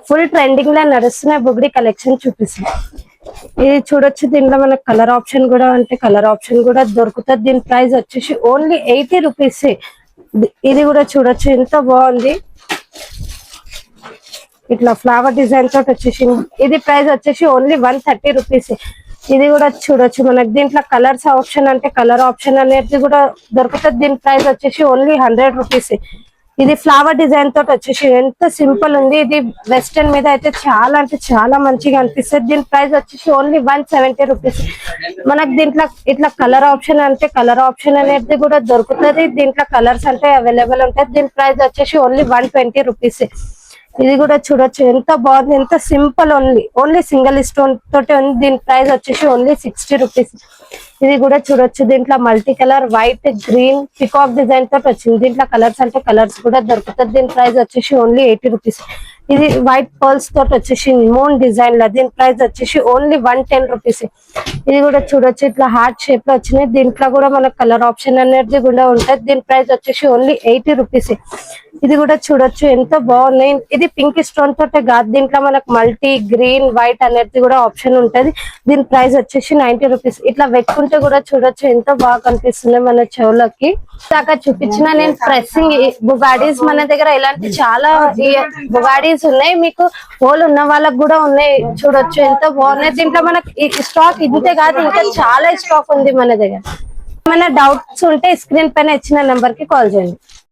Full trending లో నడుస్తున్నాయి బుగడి collection చూపిస్తాను. ఇది చూడొచ్చు, దీంట్లో మనకు కలర్ ఆప్షన్ కూడా అంటే కలర్ ఆప్షన్ కూడా దొరుకుతుంది. దీని ప్రైస్ వచ్చేసి ఓన్లీ 80 రూపీస్. ఇది కూడా చూడొచ్చు ఎంత బాగుంది, ఇట్లా ఫ్లవర్ డిజైన్ తోటి వచ్చేసి. ఇది ప్రైస్ వచ్చేసి ఓన్లీ 130 రూపీస్. ఇది కూడా చూడొచ్చు మనకి దీంట్లో కలర్స్ ఆప్షన్ అంటే కలర్ ఆప్షన్ అనేది కూడా దొరుకుతుంది. దీని ప్రైస్ వచ్చేసి ఓన్లీ 100 రూపీస్. ఇది ఫ్లవర్ డిజైన్ తోటి వచ్చేసి ఎంత సింపుల్ ఉంది. ఇది వెస్టర్న్ మీద అయితే చాలా అంటే చాలా మంచిగా అనిపిస్తుంది. దీని ప్రైస్ వచ్చేసి ఓన్లీ 170 రూపీస్. మనకు దీంట్లో ఇట్లా కలర్ ఆప్షన్ అంటే కలర్ ఆప్షన్ అనేది కూడా దొరుకుతుంది. దీంట్లో కలర్స్ అంటే అవైలబుల్ ఉంటాయి. దీని ప్రైస్ వచ్చేసి ఓన్లీ 120 రూపీస్. ఇది కూడా చూడొచ్చు ఎంత బాగుంది, ఎంత సింపుల్, ఓన్లీ సింగిల్ స్టోన్ తోటి ఉంది. దీని ప్రైస్ వచ్చేసి ఓన్లీ 60 రూపీస్. ఇది కూడా చూడొచ్చు, దీంట్లో multi colour white green peacock design తోటి వచ్చింది. దీంట్లో కలర్స్ అంటే కలర్స్ కూడా దొరుకుతుంది. దీని ప్రైస్ వచ్చేసి ఓన్లీ 80 రూపీస్. ఇది వైట్ పర్ల్స్ తోటి వచ్చేసి మూన్ డిజైన్ లా, దీని ప్రైస్ వచ్చేసి ఓన్లీ 110 రూపీస్. ఇది కూడా చూడొచ్చు, ఇట్లా హార్ట్ షేప్ లో వచ్చినాయి. దీంట్లో కూడా మనకు కలర్ ఆప్షన్ అనేది కూడా ఉంటుంది. దీని ప్రైస్ వచ్చేసి ఓన్లీ 80 రూపీస్. ఇది కూడా చూడొచ్చు ఎంత బాగున్నాయి. ఇది పింక్ స్టోన్ తోటే కాదు, దీంట్లో మనకు మల్టీ గ్రీన్ వైట్ అనేది కూడా ఆప్షన్ ఉంటది. దీని ప్రైస్ వచ్చేసి 90 రూపీస్. ఇట్లా పెట్టుకుంటే కూడా చూడొచ్చు ఎంత బాగా కనిపిస్తున్నాయి మన చెవులకి. దాకా చూపించిన నేను ప్రెస్సింగ్ బుగాడీస్ మన దగ్గర ఇలాంటి చాలా బుగాడీస్ ఉన్నాయి. మీకు హోల్ ఉన్న వాళ్ళకి కూడా ఉన్నాయి. చూడొచ్చు ఎంత బాగున్నాయి. దీంట్లో మనకి స్టాక్ ఇంతే కాదు, ఇంకా చాలా స్టాక్ ఉంది మన దగ్గర. ఏమైనా డౌట్స్ ఉంటే స్క్రీన్ పైన ఇచ్చిన నెంబర్ కి కాల్ చేయండి.